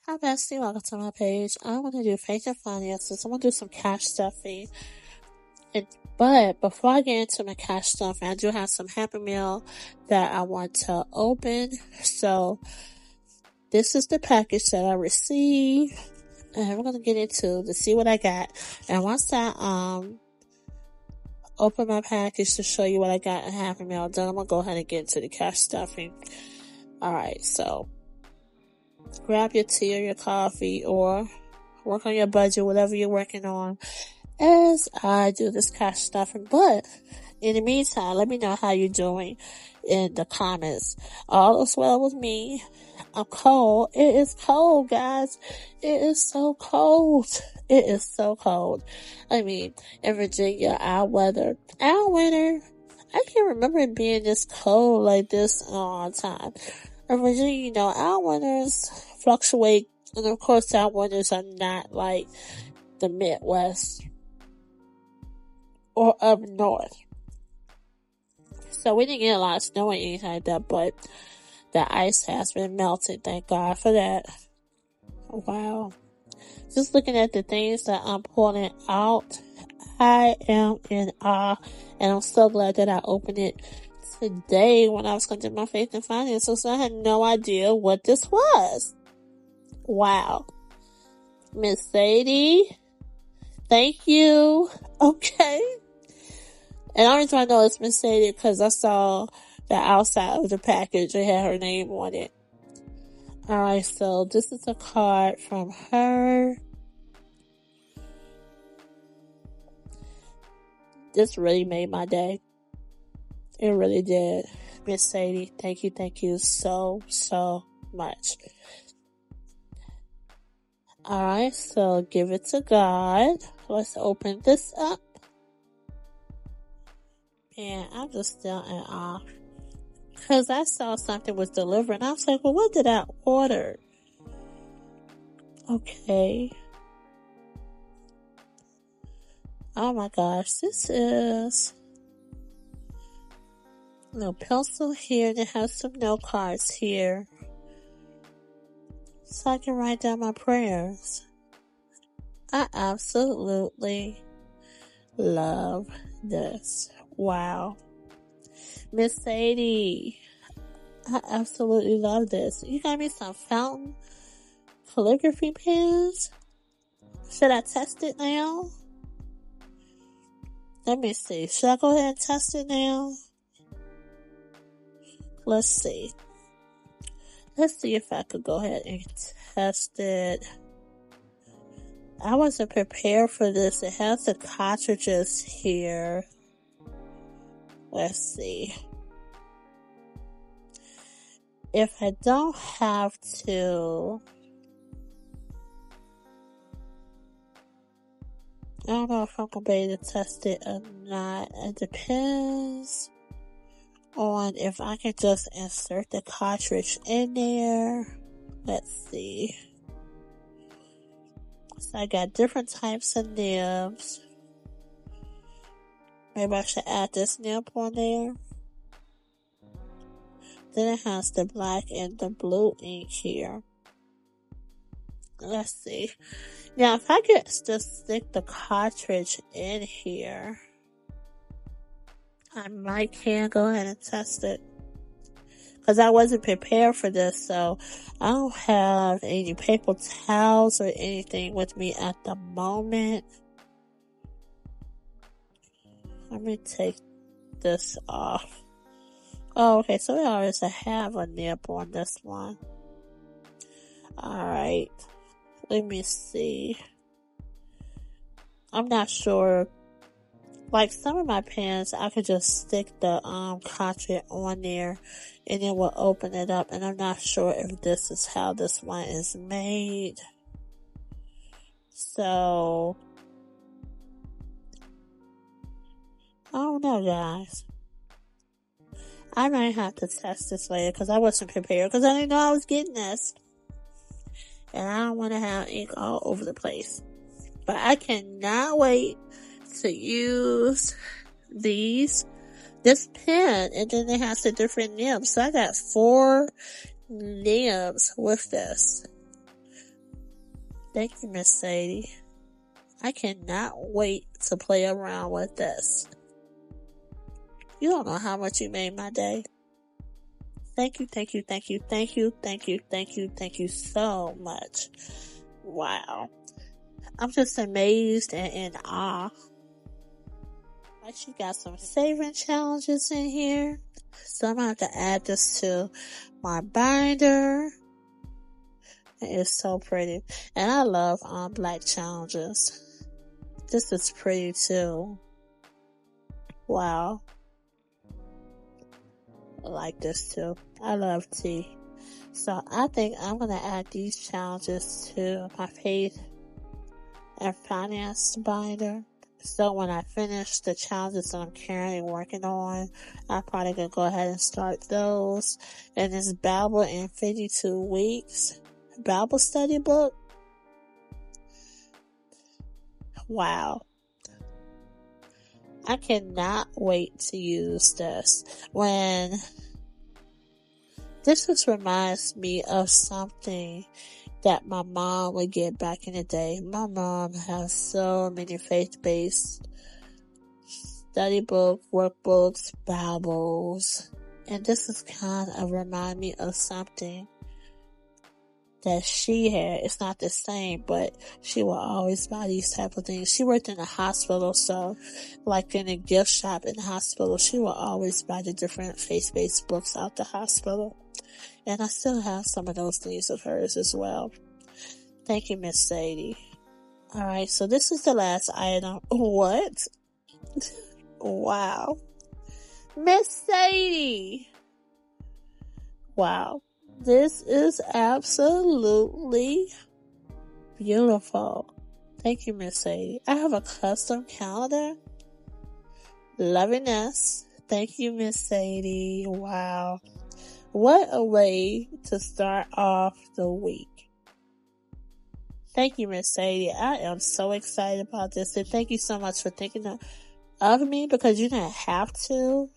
Hi, Bestie. Welcome to my page. I want to do faith and finances. I'm going to do some cash stuffing. But before I get into my cash stuffing, I do have some Happy Meal that I want to open. So this is the package that I received. And we're going to get into to see what I got. And once I open my package to show you what I got in Happy Meal, then I'm going to go ahead and get into the cash stuffing. Alright, so grab your tea or your coffee or work on your budget, whatever you're working on, as I do this cash stuffing. But in the meantime, let me know how you're doing in the comments. All is well with me. I'm cold. It is cold, guys. It is so cold. It is so cold. I mean, in Virginia, our winter, I can't remember it being this cold like this all the time. In Virginia, our winters fluctuate, and of course our winters are not like the Midwest or up north. So we didn't get a lot of snow or anything like that, but the ice has been melted. Thank God for that. Wow. Just looking at the things that I'm pulling out, I am in awe, and I'm so glad that I opened it today when I was going to do my faith and finances. So I had no idea what this was. Wow. Miss Sadie, thank you. Okay. And the only reason I know it's Miss Sadie because I saw the outside of the package. It had her name on it. Alright, so this is a card from her. This really made my day. It really did. Miss Sadie, thank you so much. Alright, so give it to God. Let's open this up. And I'm just still in awe. Because I saw something was delivered. And I was like, well, what did I order? Okay. Oh my gosh, this is a little pencil here, and it has some note cards here, so I can write down my prayers. I absolutely love this. Wow. Miss Sadie, I absolutely love this. You got me some fountain calligraphy pens. Should I test it now? Let me see. Should I go ahead and test it now? Let's see. Let's see if I could go ahead and test it. I wasn't prepared for this. It has the cartridges here. Let's see. If I don't have to, I don't know if I'm going to be able to test it or not. It depends on if I can just insert the cartridge in there. Let's see. So I got different types of nibs. Maybe I should add this nib on there. Then it has the black and the blue ink here. Let's see. Now, if I could just stick the cartridge in here, I might can go ahead and test it. Because I wasn't prepared for this, so I don't have any paper towels or anything with me at the moment. Let me take this off. Oh, okay, so we already have a nib on this one. Alright, let me see. I'm not sure. Like some of my pens, I could just stick the cartridge on there and it will open it up. And I'm not sure if this is how this one is made. So, I don't know, guys. I might have to test this later because I wasn't prepared because I didn't know I was getting this. And I don't want to have ink all over the place. But I cannot wait to use this pen, and then it has the different nibs. So I got 4 nibs with this. Thank you, Miss Sadie. I cannot wait to play around with this. You don't know how much you made my day. Thank you, thank you, thank you, thank you, thank you, thank you, thank you so much. Wow. I'm just amazed and in awe. Like, you got some saving challenges in here. So I'm going to have to add this to my binder. It's so pretty. And I love black challenges. This is pretty too. Wow. I like this too. I love tea. So I think I'm going to add these challenges to my faith and finance binder. So when I finish the challenges that I'm currently working on, I'm probably going to go ahead and start those. And this Bible in 52 weeks Bible study book. Wow. I cannot wait to use this. This just reminds me of something that my mom would get back in the day. My mom has so many faith-based study books, workbooks, Bibles. And this is kind of remind me of something that she had. It's not the same, but she will always buy these type of things. She worked in a hospital, so like in a gift shop in the hospital, she will always buy the different faith-based books out the hospital. And I still have some of those things of hers as well. Thank you, Miss Sadie. Alright, so this is the last item. What? Wow. Miss Sadie. Wow. This is absolutely beautiful. Thank you, Miss Sadie. I have a custom calendar. Loving this. Thank you, Miss Sadie. Wow. What a way to start off the week. Thank you, Miss Sadie. I am so excited about this. And thank you so much for thinking of me, because you didn't have to.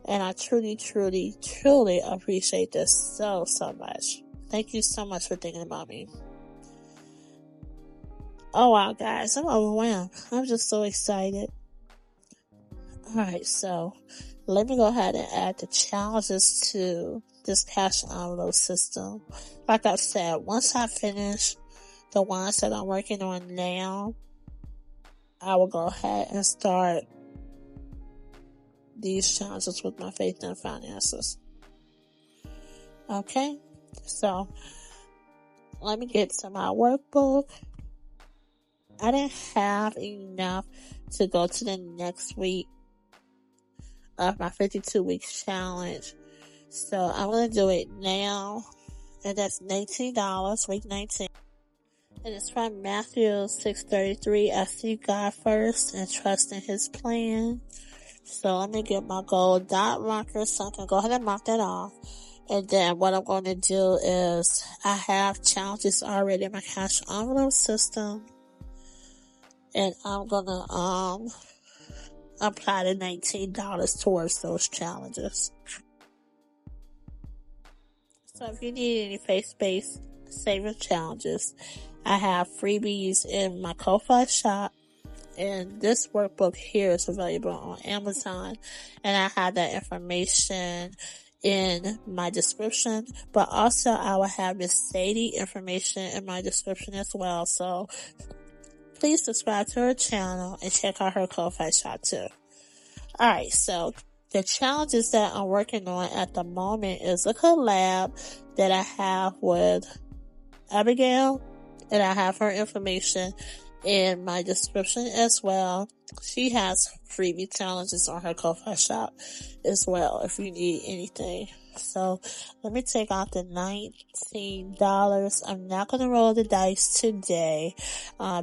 And I truly, truly, truly appreciate this so, so much. Thank you so much for thinking about me. Oh wow, guys, I'm overwhelmed. I'm just so excited. Alright, so let me go ahead and add the challenges to this cash envelope system. Like I said, once I finish the ones that I'm working on now, I will go ahead and start these challenges with my faith and finances. Okay, so let me get to my workbook. I didn't have enough to go to the next week of my 52 weeks challenge, so I'm going to do it now, and that's $19, week 19. And it's from Matthew 6:33. I seek God first and trust in His plan. So let me get my gold dot marker so I can go ahead and mark that off. And then what I'm going to do is I have challenges already in my cash envelope system. And I'm going to apply the $19 towards those challenges. So if you need any faith-based saving challenges, I have freebies in my Ko-Fi shop. And this workbook here is available on Amazon. And I have that information in my description. But also I will have Miss Sadie information in my description as well. So please subscribe to her channel and check out her Ko-Fi shop too. Alright, so the challenges that I'm working on at the moment is a collab that I have with Abigail. And I have her information in my description as well. She has freebie challenges on her Ko-Fi shop as well if you need anything. So let me take out the $19. I'm not going to roll the dice today.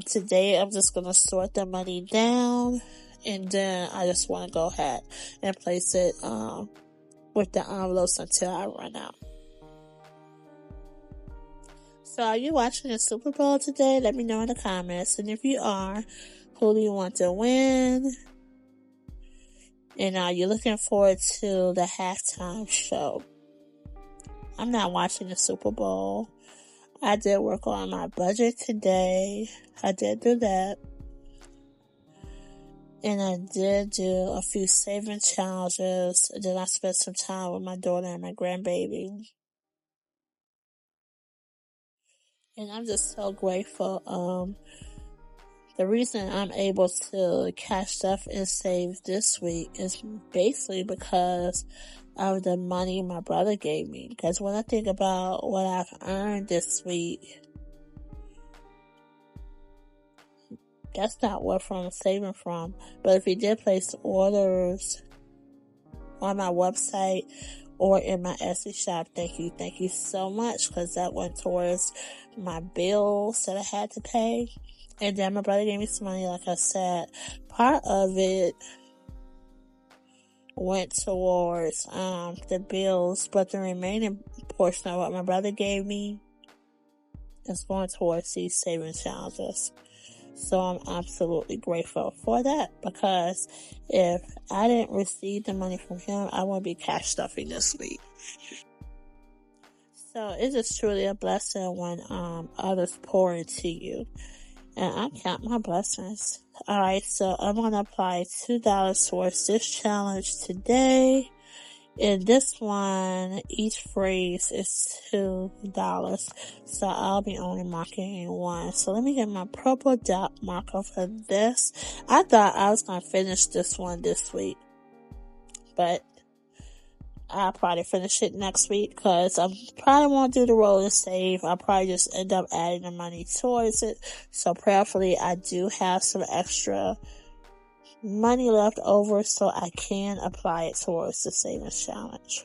Today I'm just going to sort the money down, and then I just want to go ahead and place it with the envelopes until I run out. So are you watching the Super Bowl today? Let me know in the comments. And if you are, who do you want to win? And are you looking forward to the halftime show? I'm not watching the Super Bowl. I did work on my budget today. I did do that. And I did do a few saving challenges. And then I spent some time with my daughter and my grandbaby. And I'm just so grateful. The reason I'm able to cash stuff and save this week is basically because of the money my brother gave me. Because when I think about what I've earned this week, that's not what I'm saving from. But if you did place orders on my website or in my Etsy shop, thank you so much, because that went towards my bills that I had to pay. And then my brother gave me some money, like I said. Part of it went towards the bills, but the remaining portion of what my brother gave me is going towards these saving challenges. So I'm absolutely grateful for that, because if I didn't receive the money from him, I wouldn't be cash stuffing this week. So it is truly a blessing when others pour into you. And I count my blessings. Alright, so I'm going to apply $2 towards this challenge today. In this one, each phrase is $2. So I'll be only marking one. So let me get my purple dot marker for this. I thought I was going to finish this one this week, but I'll probably finish it next week, because I probably won't do the roll and save. I'll probably just end up adding the money towards it. So prayerfully, I do have some extra money left over, so I can apply it towards the savings challenge.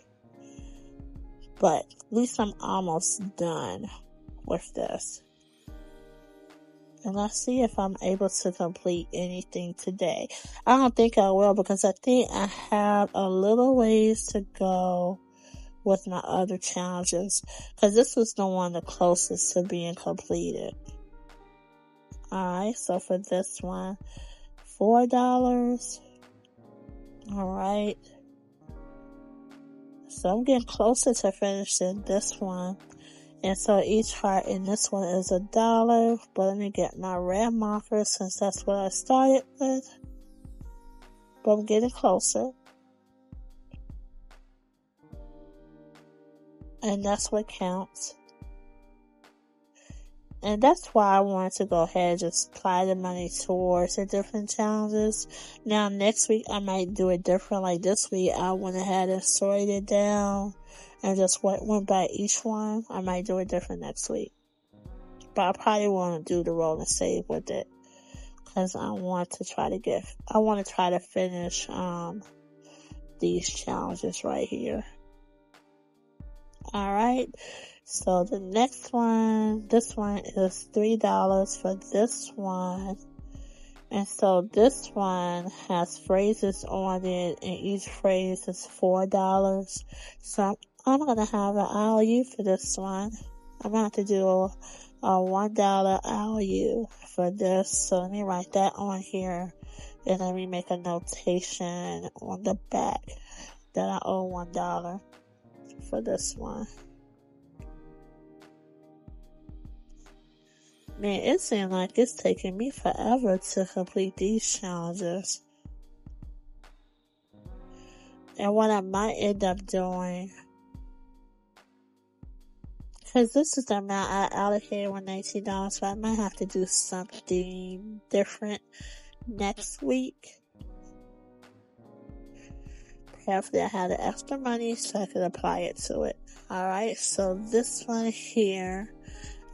But at least I'm almost done with this. And let's see if I'm able to complete anything today. I don't think I will, because I think I have a little ways to go with my other challenges, because this was the one the closest to being completed. Alright, so for this one, $4. Alright. So I'm getting closer to finishing this one. And so each heart in this one is $1. But let me get my red marker, since that's what I started with. But I'm getting closer. And that's what counts. And that's why I wanted to go ahead and just apply the money towards the different challenges. Now next week I might do it different. Like this week I went ahead and sorted it down and just went by each one. I might do it different next week. But I probably want to do the roll and save with it, because I want to try to finish these challenges right here. Alright. So the next one, this one is $3 for this one. And so this one has phrases on it, and each phrase is $4. So I'm going to have an IOU for this one. I'm going to have to do a $1 IOU for this. So let me write that on here, and let me make a notation on the back that I owe $1 for this one. Man, it seems like it's taking me forever to complete these challenges. And what I might end up doing, because this is the amount I allocated with $19, so I might have to do something different next week. Hopefully I had the extra money so I could apply it to it. Alright, so this one here,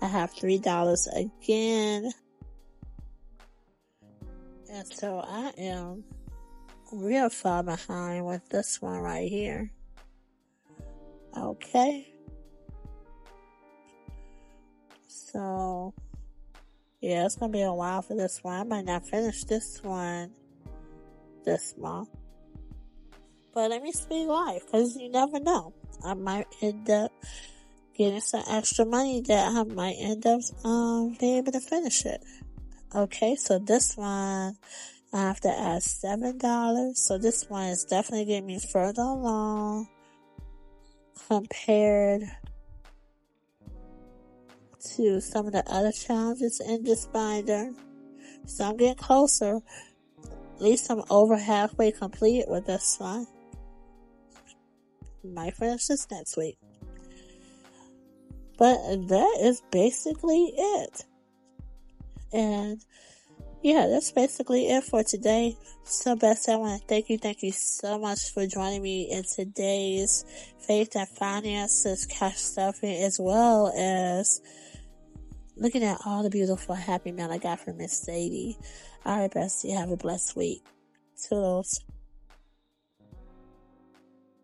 I have $3 again. And so I am real far behind with this one right here. Okay. So, yeah, it's going to be a while for this one. I might not finish this one this month. But let me speak life, because you never know. I might end up getting some extra money that I might end up being able to finish it. Okay, so this one I have to add $7. So this one is definitely getting me further along compared to some of the other challenges in this binder. So I'm getting closer. At least I'm over halfway complete with this one. Might finish this next week. But that is basically it. And yeah, that's basically it for today. So Bessie, I want to thank you so much for joining me in today's Faith and Finances cash stuffing, as well as looking at all the beautiful happy mail I got from Miss Sadie. Alright, Bessie, have a blessed week. Toodles.